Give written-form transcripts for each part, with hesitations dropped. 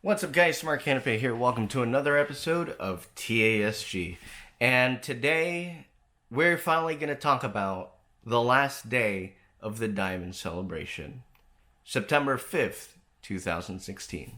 What's up guys, Smart Canopy here. Welcome to another episode of TASG. And today, we're finally going to talk about the last day of the Diamond Celebration. September 5th, 2016.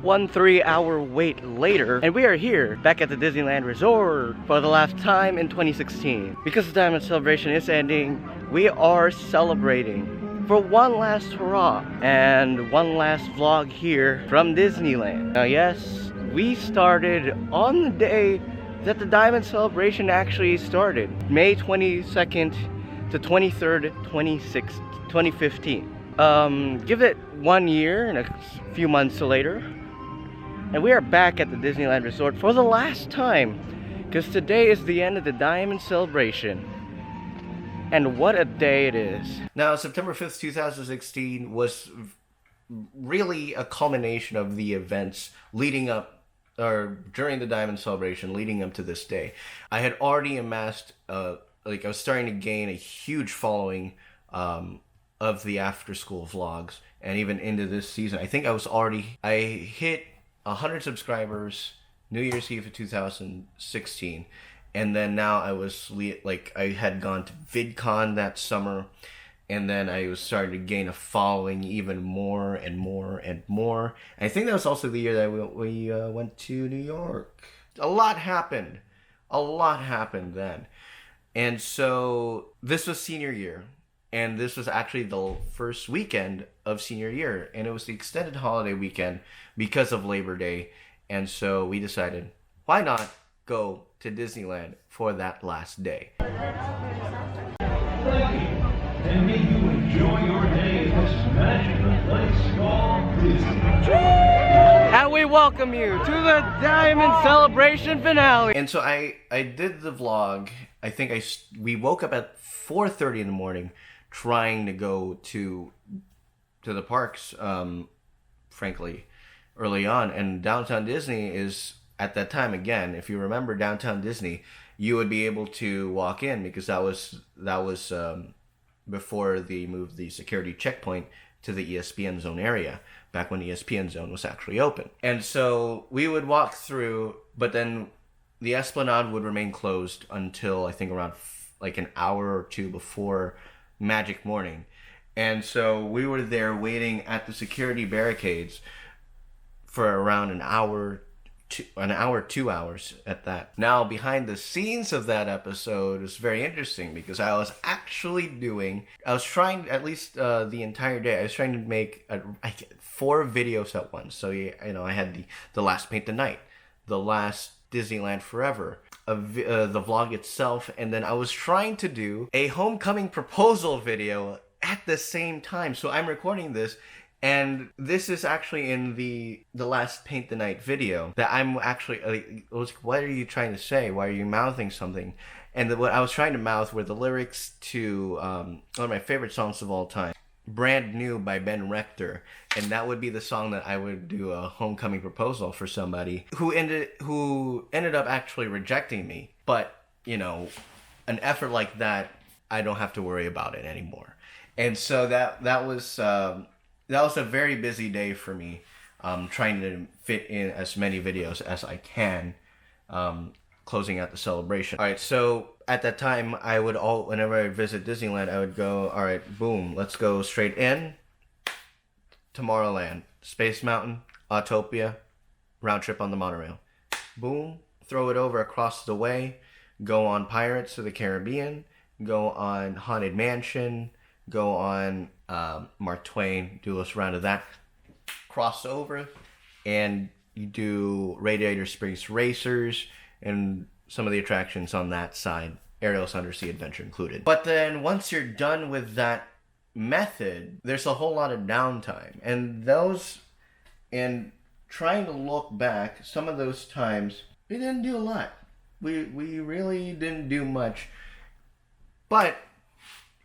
1 3-hour wait later, and we are here, back at the Disneyland Resort for the last time in 2016. Because the Diamond Celebration is ending, we are celebrating for one last hurrah and one last vlog here from Disneyland. Now yes, we started on the day that the Diamond Celebration actually started, May 22nd to 23rd, 2015. Give it 1 year and a few months later, and we are back at the Disneyland Resort for the last time, because today is the end of the Diamond Celebration. And what a day it is. Now, September 5th, 2016 was really a culmination of the events leading up, or during the Diamond Celebration, leading up to this day. I had already amassed, I was starting to gain a huge following of the after school vlogs, and even into this season. I think I hit 100 subscribers New Year's Eve of 2016. And then now I had gone to VidCon that summer, and then I was starting to gain a following even more and more and more. And I think that was also the year that we went to New York. A lot happened then. And so this was senior year, and this was actually the first weekend of senior year, and it was the extended holiday weekend because of Labor Day. And so we decided, why not go to Disneyland for that last day. And may you enjoy your day in this magical place called Disney. And we welcome you to the Diamond Celebration finale. And so I did the vlog. I think we woke up at 4:30 in the morning trying to go to the parks, frankly, early on. And Downtown Disney is, at that time, again, if you remember Downtown Disney, you would be able to walk in, because that was before they moved the security checkpoint to the ESPN Zone area, back when ESPN Zone was actually open. And so we would walk through, but then the Esplanade would remain closed until I think around like an hour or two before Magic Morning. And so we were there waiting at the security barricades for around an hour, 2 hours at that. Now, behind the scenes of that episode is very interesting, because I was trying, at least the entire day, I was trying to make 4 videos at once. So, I had the last Paint the Night, the last Disneyland Forever, the vlog itself, and then I was trying to do a homecoming proposal video at the same time. So I'm recording this, and this is actually in the last Paint the Night video that I'm actually, what are you trying to say? Why are you mouthing something? And what I was trying to mouth were the lyrics to one of my favorite songs of all time, Brand New by Ben Rector. And that would be the song that I would do a homecoming proposal for somebody who ended up actually rejecting me. But, an effort like that, I don't have to worry about it anymore. And so that was a very busy day for me, trying to fit in as many videos as I can, closing out the celebration. All right, so at that time, whenever I visit Disneyland, I would go, all right, boom, let's go straight in, Tomorrowland, Space Mountain, Autopia, round trip on the monorail. Boom, throw it over across the way, go on Pirates of the Caribbean, go on Haunted Mansion, go on Mark Twain, do a round of that, cross over, and you do Radiator Springs Racers and some of the attractions on that side, Ariel's Undersea Adventure included. But then once you're done with that method, there's a whole lot of downtime, and trying to look back, some of those times we didn't do a lot. We really didn't do much. But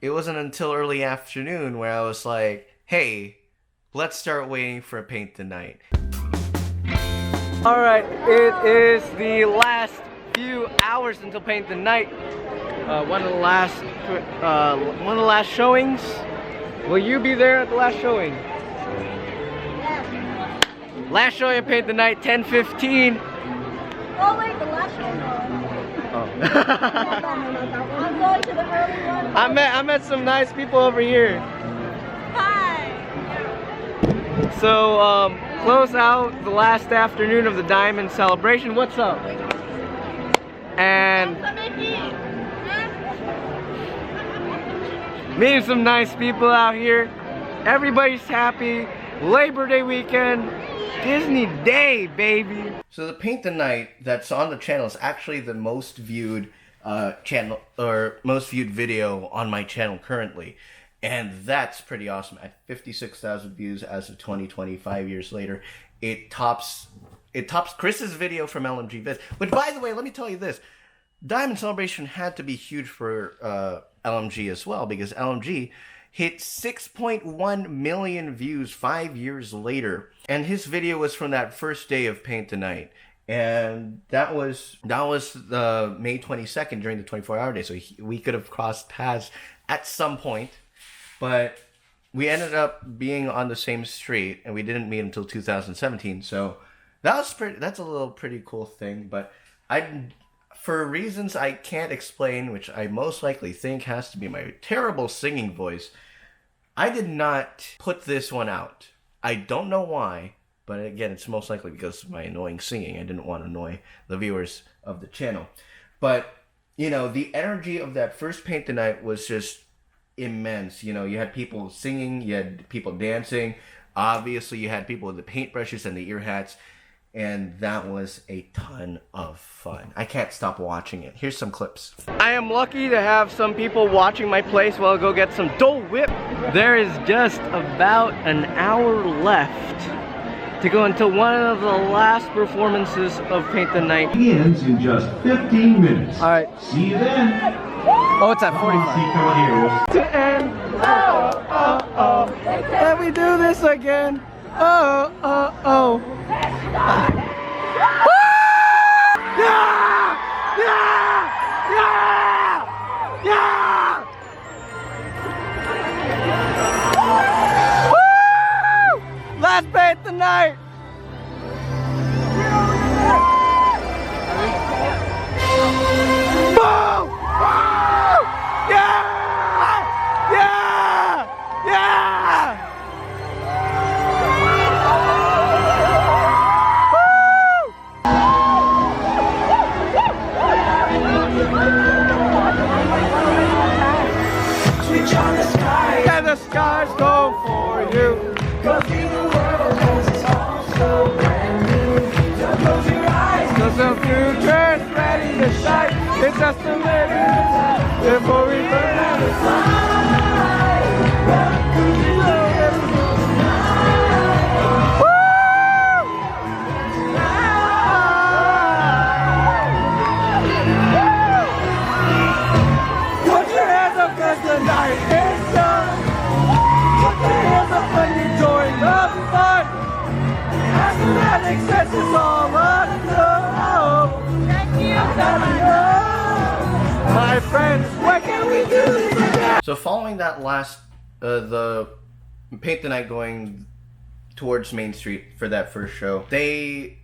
it wasn't until early afternoon where I was like, hey, let's start waiting for Paint the Night. Alright, it is the last few hours until Paint the Night. One of the last showings. Will you be there at the last showing? Last show I paid the night 10:15. Oh wait, the last one. Oh. I'm going to the early one. I met some nice people over here. Hi. So close out the last afternoon of the Diamond Celebration. What's up? And meeting some nice people out here. Everybody's happy. Labor Day weekend. Disney Day, baby. So the Paint the Night that's on the channel is actually the most viewed channel or most viewed video on my channel currently. And that's pretty awesome. At 56,000 views as of 5 years later. It tops Chris's video from LMG Viz. Which, by the way, let me tell you this. Diamond Celebration had to be huge for LMG as well, because LMG hit 6.1 million views 5 years later. And his video was from that first day of Paint the Night. And that was May 22nd during the 24-hour day. So we could have crossed paths at some point. But we ended up being on the same street, and we didn't meet until 2017. So that's a little pretty cool thing. But for reasons I can't explain, which I most likely think has to be my terrible singing voice, I did not put this one out. I don't know why, but again, it's most likely because of my annoying singing. I didn't want to annoy the viewers of the channel. But, you know, the energy of that first Paint the Night was just immense. You know, you had people singing, you had people dancing. Obviously, you had people with the paintbrushes and the ear hats. And that was a ton of fun. I can't stop watching it. Here's some clips. I am lucky to have some people watching my place while I go get some Dole Whip. There is just about an hour left to go until one of the last performances of Paint the Night Begins in just 15 minutes. All right. See you then. Oh, it's at 45. See, come on here. To end. Oh. Let me do this again. Oh. Yeah! Woo! Last Paint the Night. Boom! Yeah! And the skies go for you. Go see the world as it's all so brand new. Don't close your eyes, cause the future's ready to shine. It's just a minute before we burn out of sight. Welcome to the night. Woo! Put your hands up, cause the night is young. Put your hands up when you join the fun. As the magic sense is all unknown. Thank you. My friends, what can we do this again? So following that last, the Paint the Night going towards Main Street for that first show,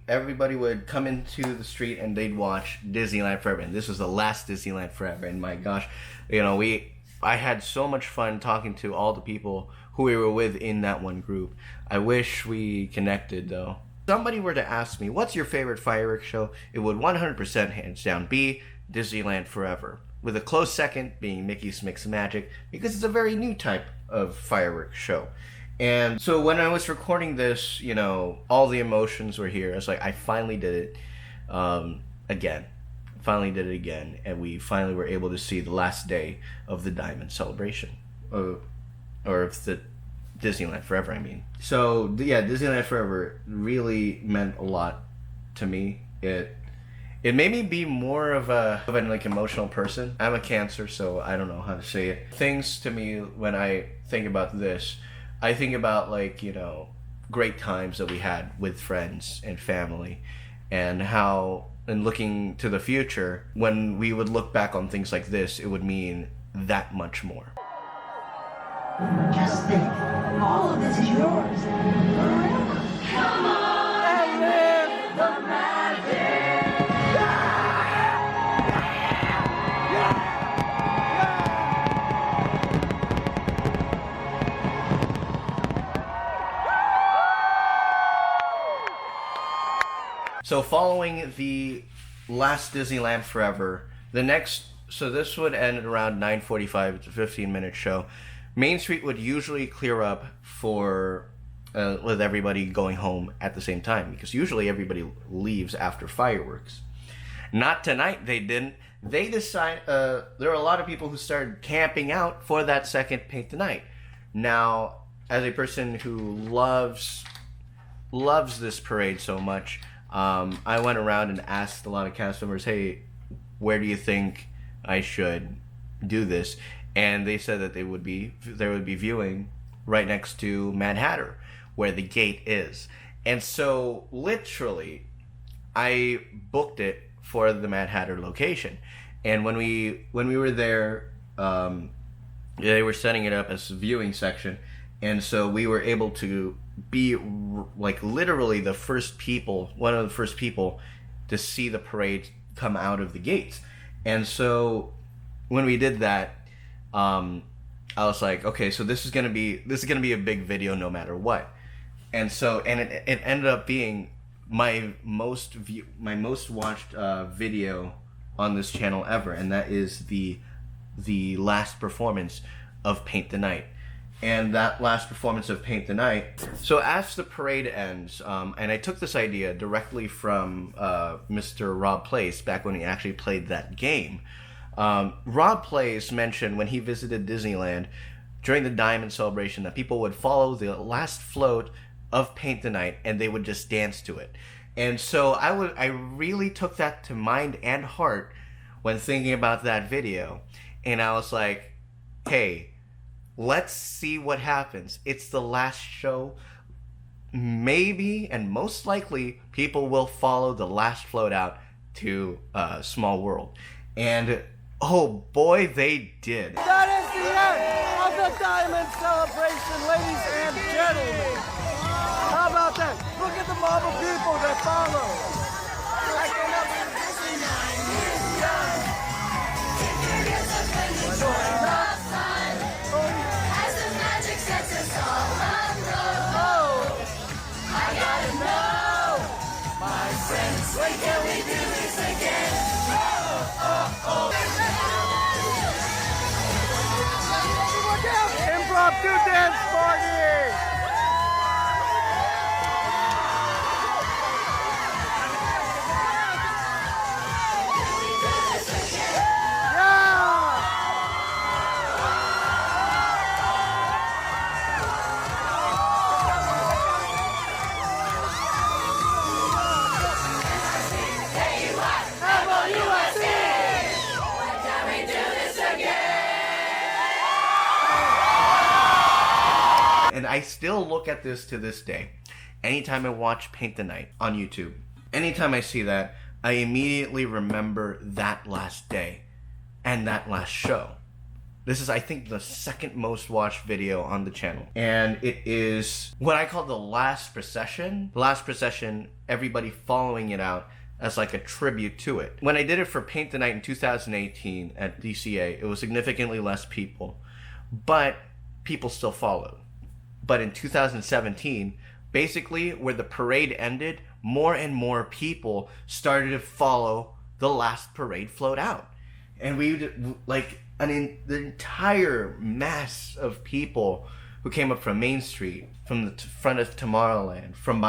everybody would come into the street and they'd watch Disneyland Forever. And this was the last Disneyland Forever. And my gosh, you know, I had so much fun talking to all the people who we were with in that one group. I wish we connected though. If somebody were to ask me, what's your favorite fireworks show? It would 100% hands down be Disneyland Forever, with a close second being Mickey's Mix Magic, because it's a very new type of fireworks show. And so when I was recording this, you know, all the emotions were here. I was like, I finally did it again. Finally did it again, and we finally were able to see the last day of the Diamond Celebration, or of the Disneyland Forever, I mean. So yeah, Disneyland Forever really meant a lot to me. It made me be more of an like emotional person. I'm a Cancer, so I don't know how to say it. Things to me when I think about this, I think about, like, you know, great times that we had with friends and family, and how, and looking to the future, when we would look back on things like this, it would mean that much more. Just think, all of this is yours. Come on! So following the last Disneyland Forever, so this would end at around 9:45. It's a 15-minute show. Main Street would usually clear up for with everybody going home at the same time, because usually everybody leaves after fireworks. Not tonight. They didn't. They decide. There are a lot of people who started camping out for that second Paint the Night. Now, as a person who loves this parade so much, I went around and asked a lot of cast members, "Hey, where do you think I should do this?" And they said that they would be viewing right next to Mad Hatter, where the gate is. And so, literally, I booked it for the Mad Hatter location. And when we were there, they were setting it up as a viewing section, and so we were able to be like literally one of the first people to see the parade come out of the gates. And so when we did that, I was like, okay, so this is gonna be a big video no matter what. And so it ended up being my most watched video on this channel ever, and that is the last performance of Paint the Night. And that last performance of Paint the Night, so as the parade ends, and I took this idea directly from Mr. Rob Place back when he actually played that game. Rob Place mentioned when he visited Disneyland during the Diamond Celebration that people would follow the last float of Paint the Night and they would just dance to it. And so I really took that to mind and heart when thinking about that video. And I was like, hey, let's see what happens. It's the last show. Maybe and most likely people will follow the last float out to Small World. And oh boy, they did. That is the end of the Diamond Celebration, ladies and gentlemen. How about that? Look at the mob of people that follow. When can we do this again? Impromptu dance party! And I still look at this to this day. Anytime I watch Paint the Night on YouTube, anytime I see that, I immediately remember that last day and that last show. This is, I think, the second most watched video on the channel. And it is what I call the last procession. The last procession, everybody following it out as like a tribute to it. When I did it for Paint the Night in 2018 at DCA, it was significantly less people, but people still followed. But in 2017, basically where the parade ended, more and more people started to follow the last parade float out. And the entire mass of people who came up from Main Street, from the front of Tomorrowland, from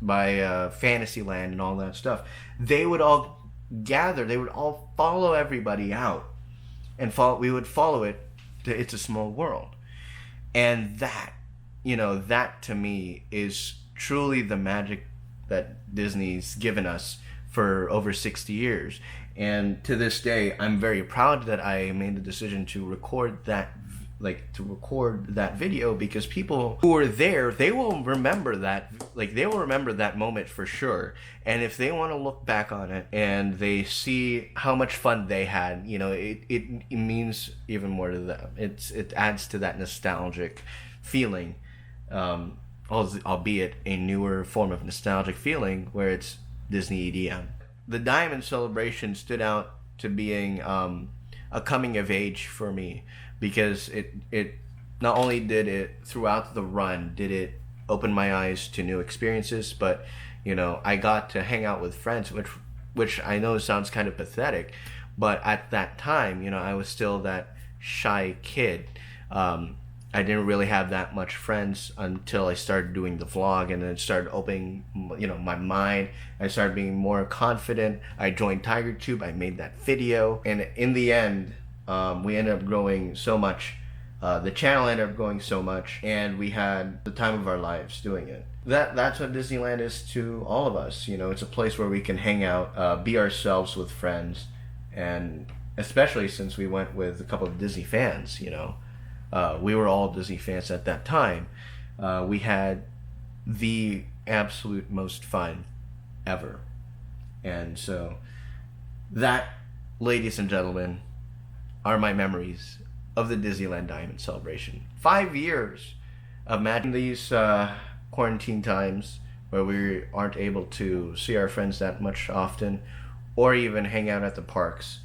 by Fantasyland and all that stuff, they would all gather, they would all follow everybody out. And we would follow it to It's a Small World. And that to me is truly the magic that Disney's given us for over 60 years. And to this day, I'm very proud that I made the decision to record that video, because people who are there, they will remember that moment for sure. And if they want to look back on it and they see how much fun they had, it means even more to them. It adds to that nostalgic feeling, albeit a newer form of nostalgic feeling where it's Disney EDM. The Diamond Celebration stood out to being a coming of age for me, because it not only did it throughout the run did it open my eyes to new experiences, but You know, I got to hang out with friends, which I know sounds kind of pathetic, but at that time, you know, I was still that shy kid. I didn't really have that much friends until I started doing the vlog, and then started opening, you know, my mind. I started being more confident. I joined TigerTube. I made that video, and in the end, we ended up growing so much. The channel ended up growing so much, and we had the time of our lives doing it. That's what Disneyland is to all of us. You know, it's a place where we can hang out, be ourselves with friends, and especially since we went with a couple of Disney fans. You know, we were all Disney fans at that time. We had the absolute most fun ever, and so that, ladies and gentlemen, are my memories of the Disneyland Diamond Celebration. 5 years of imagine these quarantine times where we aren't able to see our friends that much often, or even hang out at the parks.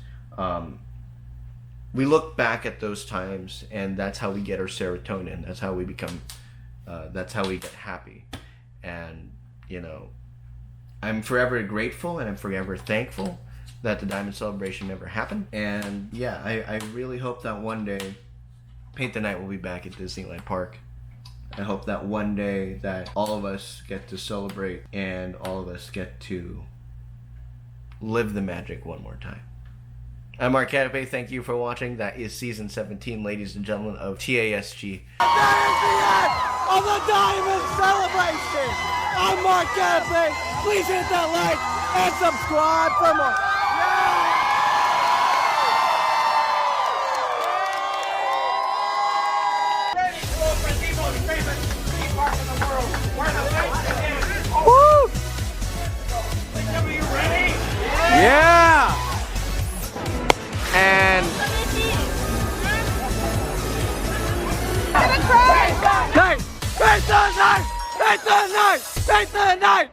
We look back at those times, and that's how we get our serotonin. That's how we become. That's how we get happy. And you know, I'm forever grateful and I'm forever thankful that the Diamond Celebration never happened. And yeah, I really hope that one day Paint the Night will be back at Disneyland Park. I hope that one day that all of us get to celebrate and all of us get to live the magic one more time. I'm Mark Catape. Thank you for watching. That is season 17, ladies and gentlemen, of TASG. That is the end of the Diamond Celebration. I'm Mark Catape. Please hit that like and subscribe for more. Woo! Yeah! And Night! Paint the night! Paint the night! Paint the night!